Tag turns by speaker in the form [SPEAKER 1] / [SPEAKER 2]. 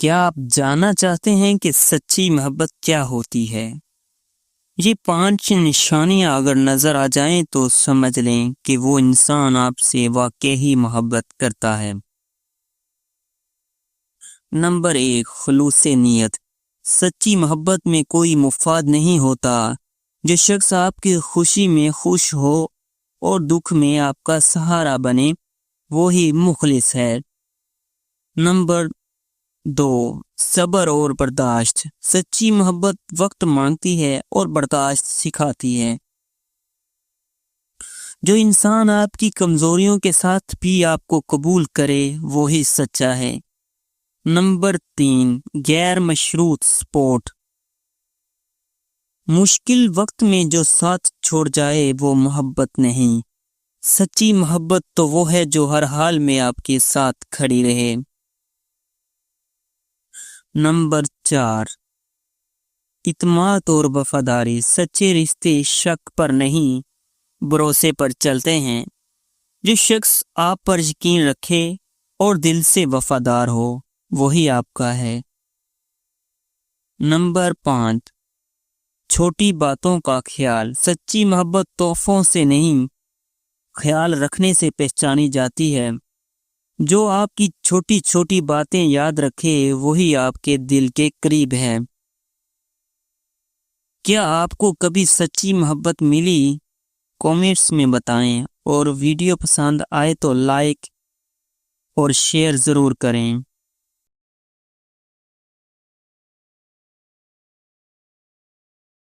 [SPEAKER 1] کیا آپ جاننا چاہتے ہیں کہ سچی محبت کیا ہوتی ہے؟ یہ 5 نشانیاں اگر نظر آ جائیں تو سمجھ لیں کہ وہ انسان آپ سے واقعی محبت کرتا ہے۔ نمبر 1، خلوص نیت۔ سچی محبت میں کوئی مفاد نہیں ہوتا۔ جو شخص آپ کی خوشی میں خوش ہو اور دکھ میں آپ کا سہارا بنے، وہی مخلص ہے۔ نمبر 2، صبر اور برداشت۔ سچی محبت وقت مانگتی ہے اور برداشت سکھاتی ہے۔ جو انسان آپ کی کمزوریوں کے ساتھ بھی آپ کو قبول کرے، وہی سچا ہے۔ نمبر 3، غیر مشروط سپورٹ۔ مشکل وقت میں جو ساتھ چھوڑ جائے وہ محبت نہیں۔ سچی محبت تو وہ ہے جو ہر حال میں آپ کے ساتھ کھڑی رہے۔ نمبر 4، اعتماد اور وفاداری۔ سچے رشتے شک پر نہیں، بھروسے پر چلتے ہیں۔ جو شخص آپ پر یقین رکھے اور دل سے وفادار ہو، وہی آپ کا ہے۔ نمبر 5، چھوٹی باتوں کا خیال۔ سچی محبت تحفوں سے نہیں، خیال رکھنے سے پہچانی جاتی ہے۔ جو آپ کی چھوٹی چھوٹی باتیں یاد رکھے، وہی آپ کے دل کے قریب ہے۔ کیا آپ کو کبھی سچی محبت ملی؟ کامنٹس میں بتائیں، اور ویڈیو پسند آئے تو لائک اور شیئر ضرور کریں۔